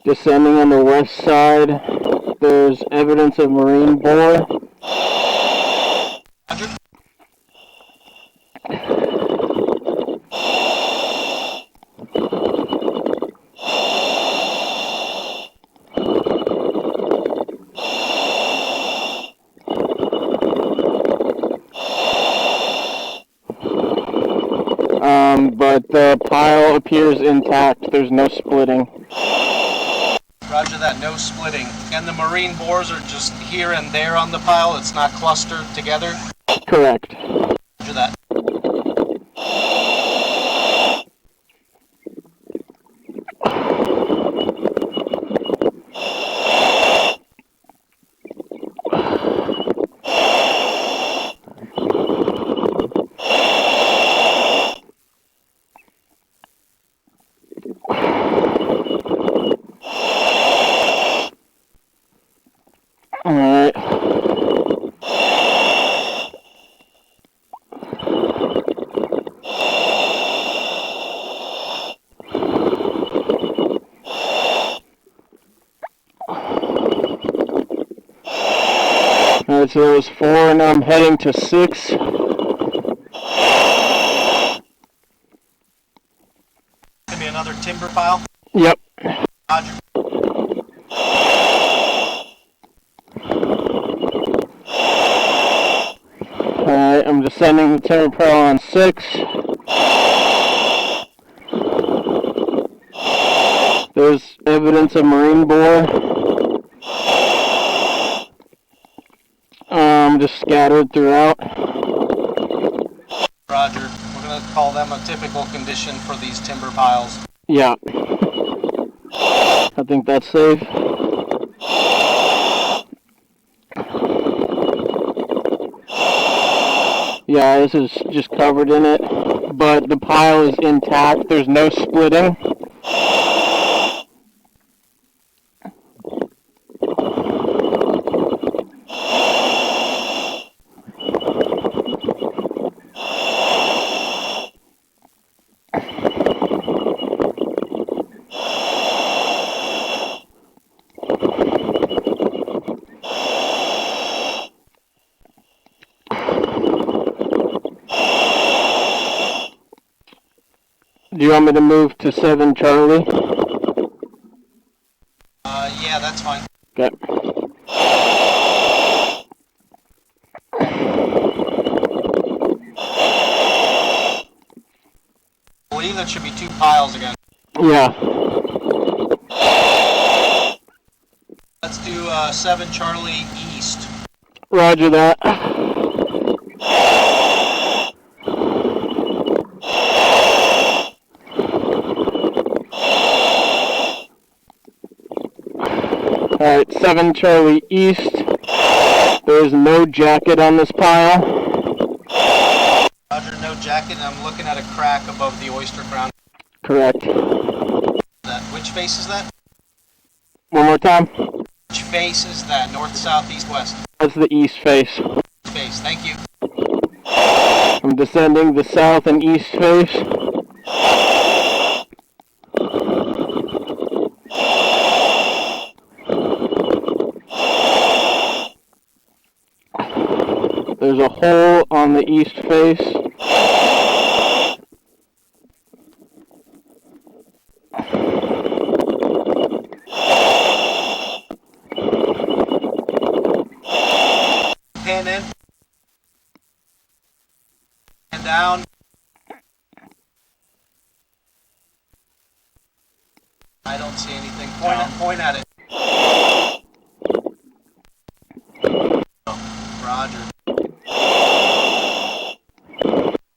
Descending on the west side, there's evidence of marine boar. Roger. But the pile appears intact. There's no splitting. Roger that, no splitting. And the marine boars are just here and there on the pile? It's not clustered together? Correct. Roger that. Alright. Alright, so that was 4, and now I'm heading to 6. Could be another timber pile? Yep. Roger. Alright, I'm descending the timber pile on 6. There's evidence of marine boar. Just scattered throughout. Roger. We're going to call them a typical condition for these timber piles. Yeah. I think that's safe. Yeah, this is just covered in it, but the pile is intact. There's no splitting. Do you want me to move to 7 Charlie? Yeah, that's fine. Okay. I believe that should be 2 piles again. Yeah. Let's do 7 Charlie East. Roger that. Alright, 7 Charlie East. There's no jacket on this pile. Roger, no jacket, and I'm looking at a crack above the oyster crown. Correct. Which face is that? One more time. Which face is that? North, south, east, west? That's the east face. Face, thank you. I'm descending the south and east face. There's a hole on the east face. Pan in. And down. I don't see anything. Point at it. Roger.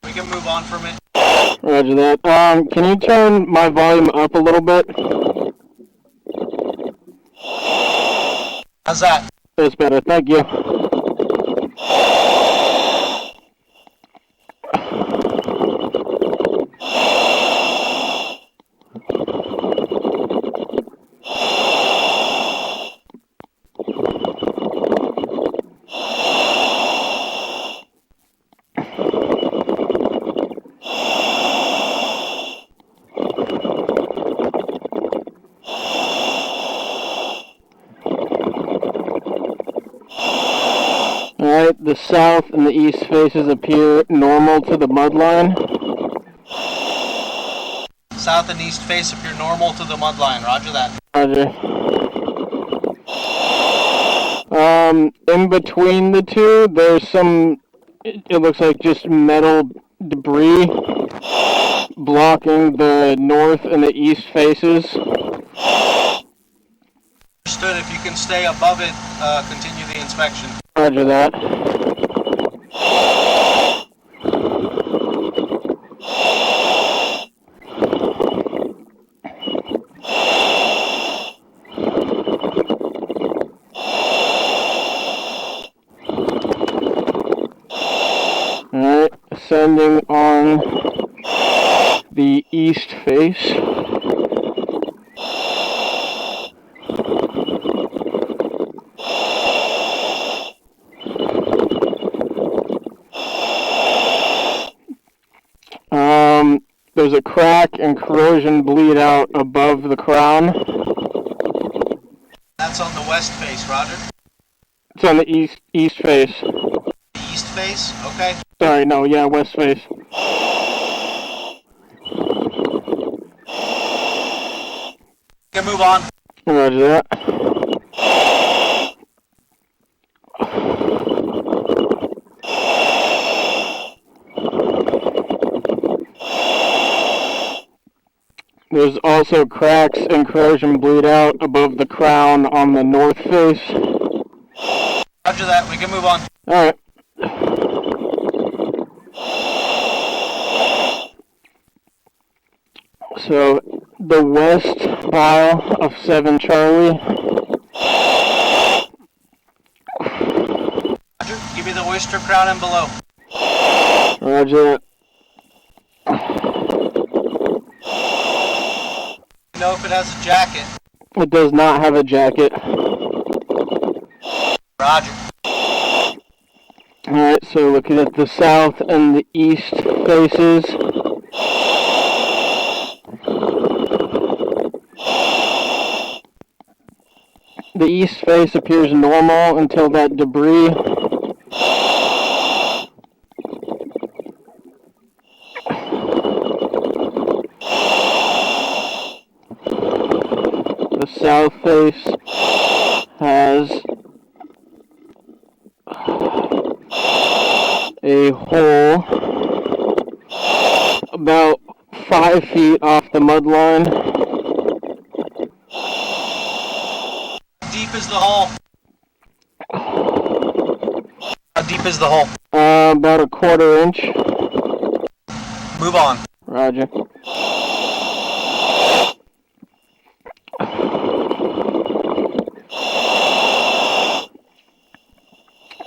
We can move on from it. Roger that. Can you turn my volume up a little bit? How's that? That's better, thank you. the south and the east faces appear normal to the mud line. South and east face appear normal to the mud line. Roger that. Roger. In between the two, there's some, it looks like just metal debris blocking the north and the east faces. Understood. If you can stay above it, continue the inspection. Roger that. Alright, ascending on the east face. There's a crack and corrosion bleed out above the crown. That's on the west face, Roger. It's on the east face. The east face? Okay. Sorry, no, yeah, west face. Can move on. Roger that. There's also cracks and corrosion bleed out above the crown on the north face. Roger that, we can move on. Alright. So, the west pile of 7 Charlie. Roger, give me the oyster crown and below. Roger. Know if it has a jacket. It does not have a jacket. Roger. Alright, so looking at the south and the east faces. The east face appears normal until that debris. The south face has a hole about 5 feet off the mud line. How deep is the hole? How deep is the hole? About a 1/4 inch. Move on. Roger.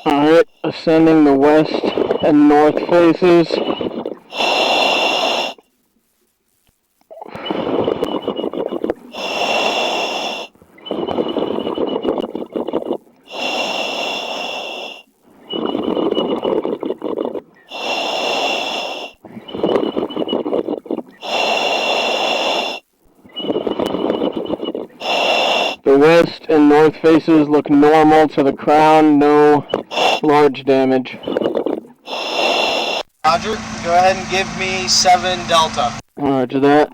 Alright, ascending the west and north faces. The west and north faces look normal to the crown, no large damage. Roger, go ahead and give me 7 Delta. Roger that.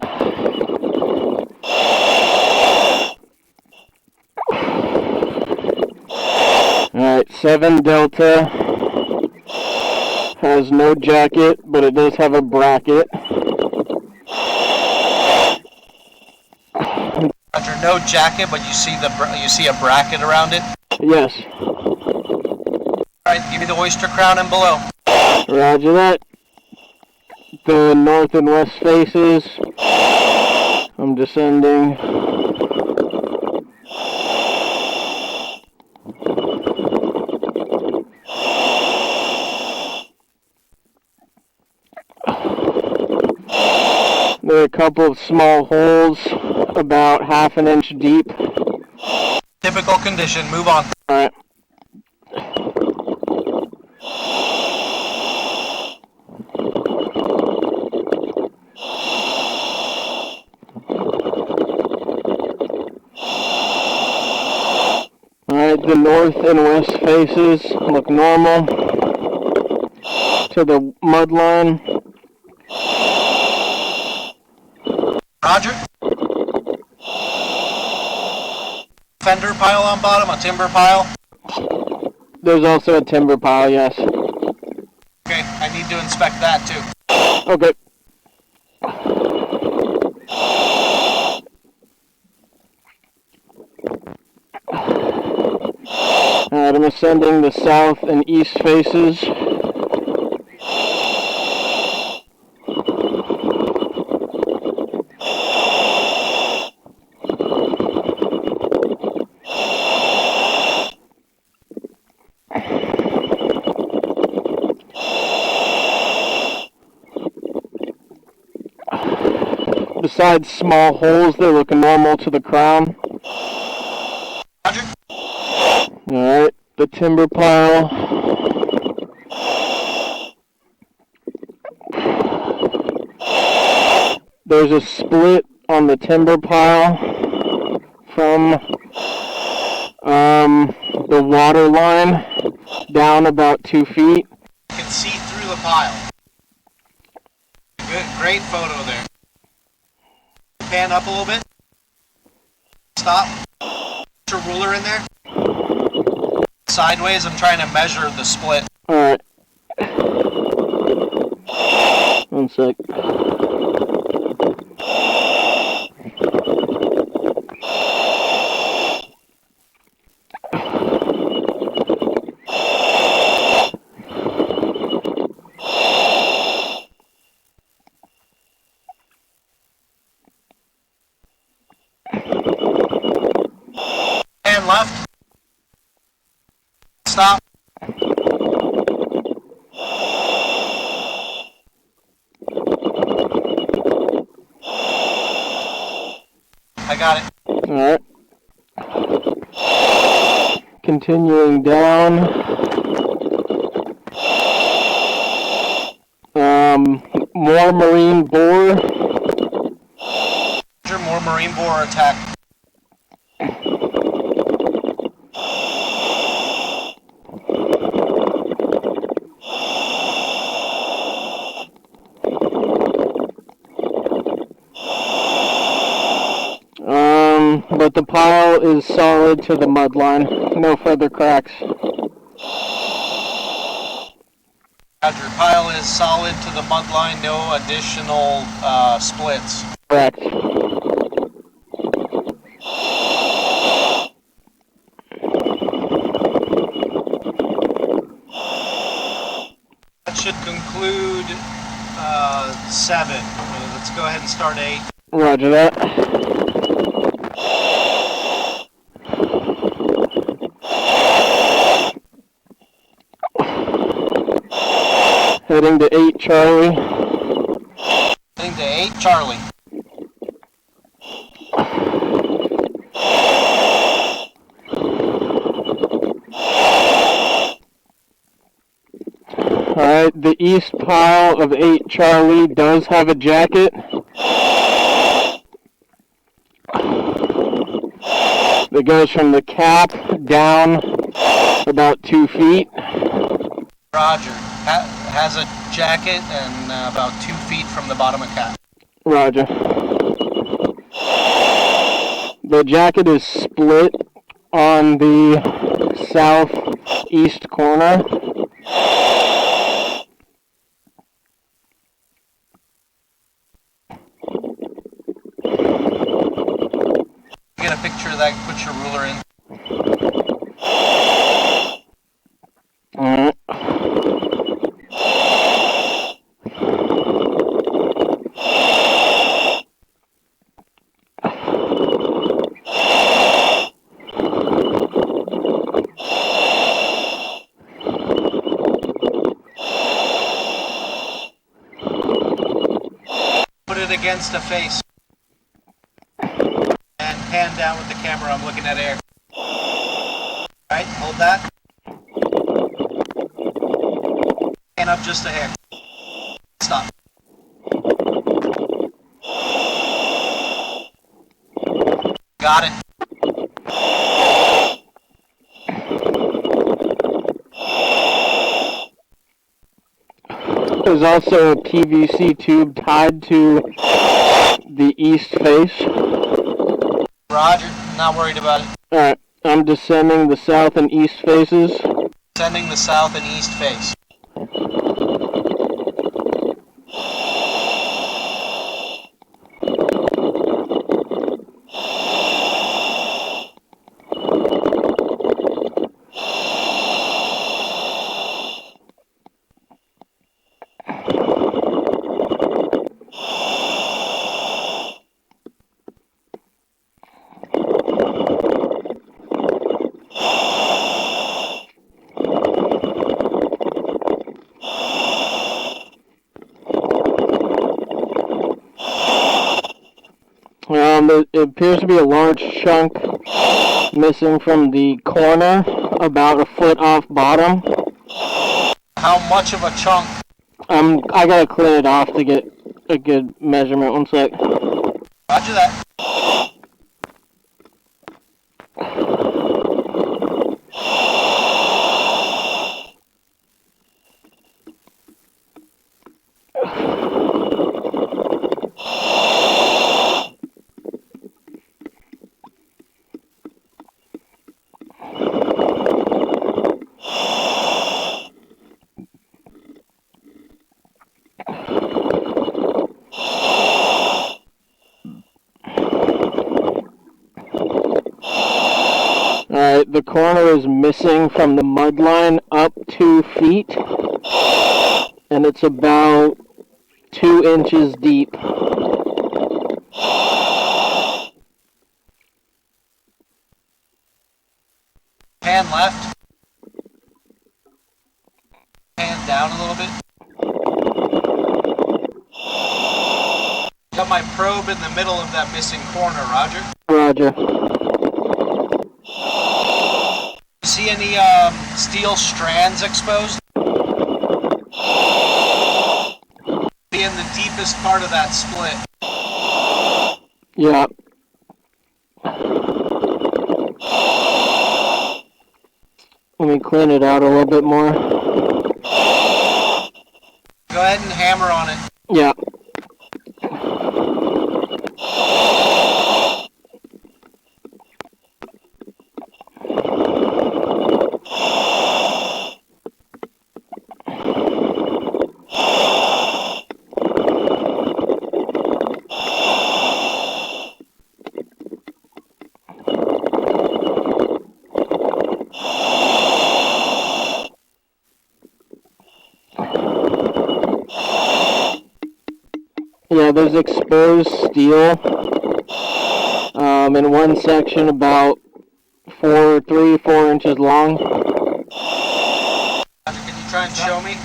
Alright, 7 Delta has no jacket, but it does have a bracket. Roger, no jacket, but you see a bracket around it. Yes. Alright, give me the oyster crown and below. Roger that. The north and west faces. I'm descending. There are a couple of small holes about 1/2 inch deep. Typical condition, move on. Alright. Alright, the north and west faces look normal. to the mud line. Roger. Fender pile on bottom, a timber pile. There's also a timber pile, yes. Okay, I need to inspect that too. Okay. Alright, I'm ascending the south and east faces. Besides small holes, they're looking normal to the crown. Roger. Alright, the timber pile. There's a split on the timber pile from the water line down about 2 feet. You can see through the pile. Good, great photo there. Pan up a little bit. Stop. Put your ruler in there. Sideways, I'm trying to measure the split. Alright. 1 sec. And left. Stop. I got it. Alright. Continuing down. More marine boar. More marine boar attack. But the pile is solid to the mud line. No further cracks. Roger. Pile is solid to the mud line. No additional splits. Correct. That should conclude 7. Let's go ahead and start 8. Roger that. Heading to 8 Charlie. Heading to 8 Charlie. Alright, the east pile of 8 Charlie does have a jacket. That goes from the cap down about 2 feet. Roger. Has a jacket and about 2 feet from the bottom of cap. Roger. The jacket is split on the southeast corner. Get a picture of that, put your ruler in. Alright. Put it against a face. And pan down with the camera, I'm looking at air. Alright, hold that. Pan up just a hair. Stop. Got it. there's also a PVC tube tied to the east face. Roger. Not worried about it. Alright, I'm descending the south and east faces. Sending the south and east face. It appears to be a large chunk missing from the corner, about a foot off bottom. How much of a chunk? I gotta clean it off to get a good measurement. One sec. Roger that. Alright, the corner is missing from the mud line up 2 feet, and it's about 2 inches deep. Pan left. Pan down a little bit. Got my probe in the middle of that missing corner, Roger. Roger. See any steel strands exposed? Be in the deepest part of that split. Yeah. Let me clean it out a little bit more. Go ahead and hammer on it. Yeah. Yeah, there's exposed steel in one section about 4 inches long. Can you try and show me?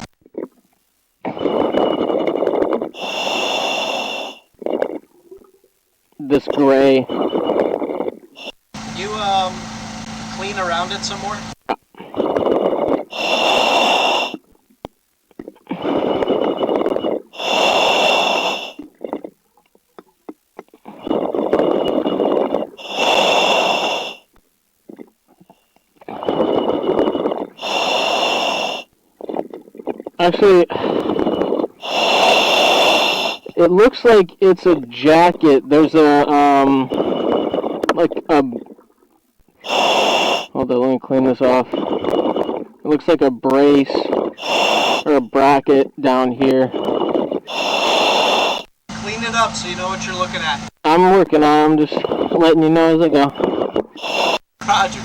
This gray. Can you clean around it some more? Actually, it looks like it's a jacket. There's a, hold on, let me clean this off. It looks like a brace or a bracket down here. Clean it up so you know what you're looking at. I'm working on it. I'm just letting you know as I go. Roger.